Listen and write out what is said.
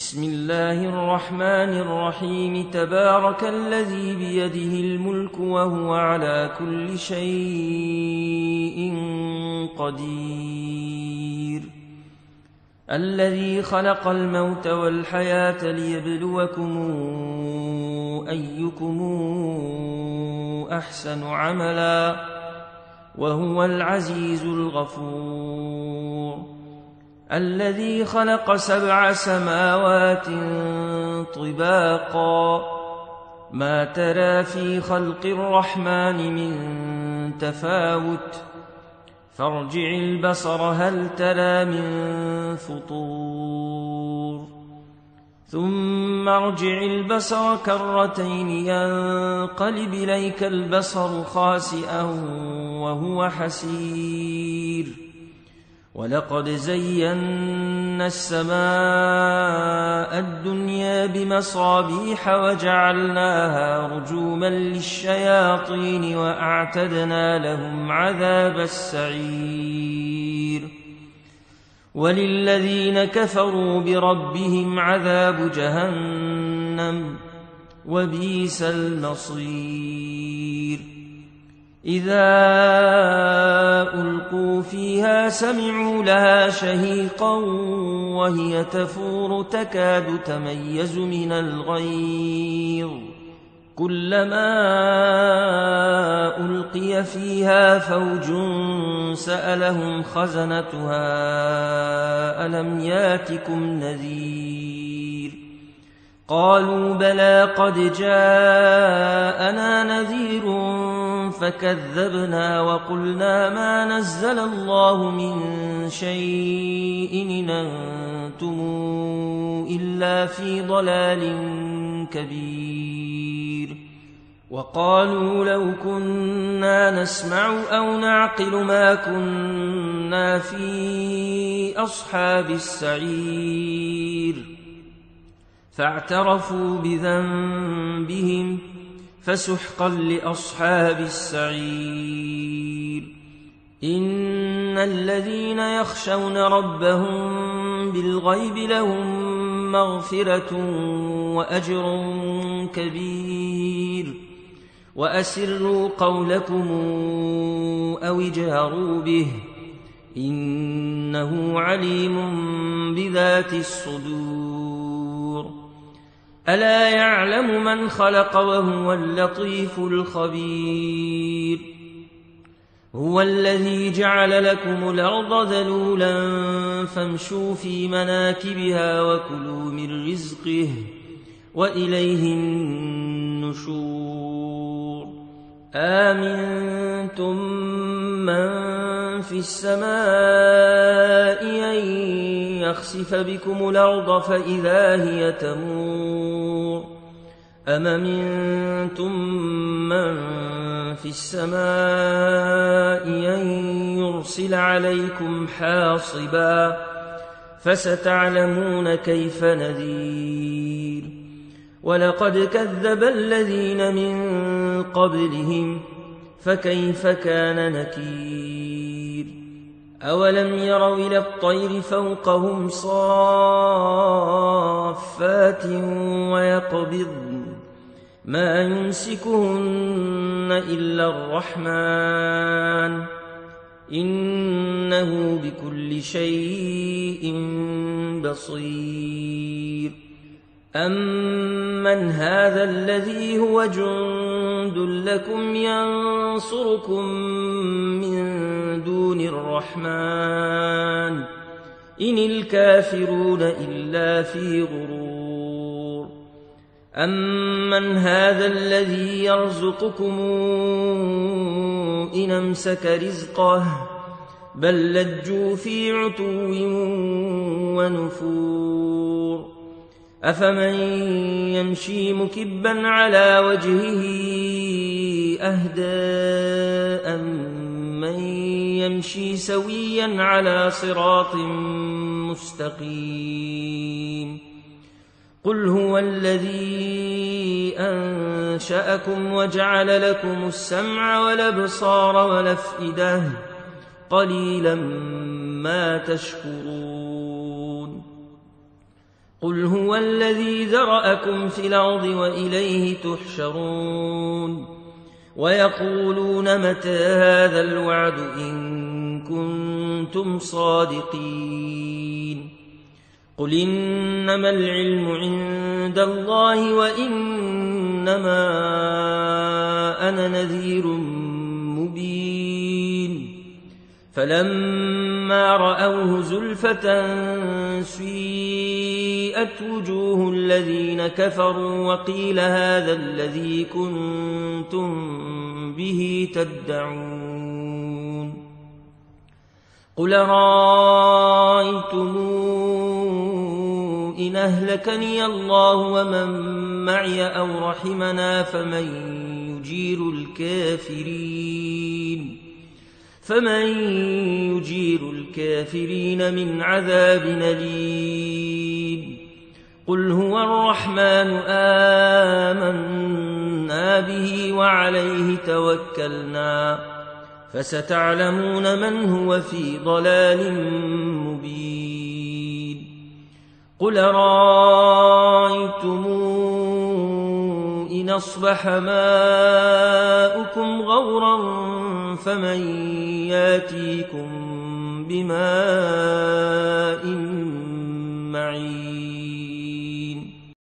بسم الله الرحمن الرحيم. تبارك الذي بيده الملك وهو على كل شيء قدير، الذي خلق الموت والحياة ليبلوكم أيكم أحسن عملا وهو العزيز الغفور. الذي خلق 7 سماوات طباقا، ما ترى في خلق الرحمن من تفاوت، فارجع البصر هل ترى من فطور، ثم ارجع البصر كرتين ينقلب إليك البصر خاسئا وهو حسير. ولقد زينا السماء الدنيا بمصابيح وجعلناها رجوما للشياطين وأعتدنا لهم عذاب السعير. وللذين كفروا بربهم عذاب جهنم وبئس المصير. إذا ألقوا فيها سمعوا لها شهيقا وهي تفور تكاد تميز من الغيظ، كلما ألقي فيها فوج سألهم خزنتها ألم ياتكم نذير، قالوا بلى قد جاءنا نذير فكذبنا وقلنا ما نزل الله من شيء إن أنتم إلا في ضلال كبير. وقالوا لو كنا نسمع أو نعقل ما كنا في أصحاب السعير، فاعترفوا بذنبهم فسحقا لأصحاب السعير. إن الذين يخشون ربهم بالغيب لهم مغفرة وأجر كبير. وأسروا قولكم أو اجهروا به إنه عليم بذات الصدور. ألا يعلم من خلق وهو اللطيف الخبير. هو الذي جعل لكم الأرض ذلولا فامشوا في مناكبها وكلوا من رزقه وإليه النشور. آمنتم من في السماء أن يخسف بكم الأرض فإذا هي تمور، أم أمنتم من في السماء أن يرسل عليكم حاصبا فستعلمون كيف نذير. ولقد كذب الذين من قبلهم فكيف كان نكير. أولم يروا إلى الطير فوقهم صافات ويقبضن ما يمسكهن إلا الرحمن إنه بكل شيء بصير. أمن هذا الذي هو جند لكم ينصركم من دون الرحمن إن الكافرون إلا في غرور. أمن هذا الذي يرزقكم إن أمسك رزقه بل لجوا في عتو ونفور. أفمن يمشي مكبا على وجهه أهدى أمن يمشي سويا على صراط مستقيم. قل هو الذي أنشأكم وجعل لكم السمع والأبصار والأفئدة قليلا ما تشكرون. قل هو الذي ذرأكم في الأرض وإليه تحشرون ويقولون متى هذا الوعد إن كنتم صادقين قل إنما العلم عند الله وإنما أنا نذير مبين فلما رأوه زلفة سيئت وجوه الذين كفروا وقيل هذا الذي كنتم به تدعون قل رأيتم إن أهلكني الله ومن معي أو رحمنا فمن يجير الكافرين من عذاب أليم قل هو الرحمن آمنا به وعليه توكلنا فستعلمون من هو في ضلال مبين قل رأيتم إن أصبح ماؤكم غورا فمن ياتيكم بماء معين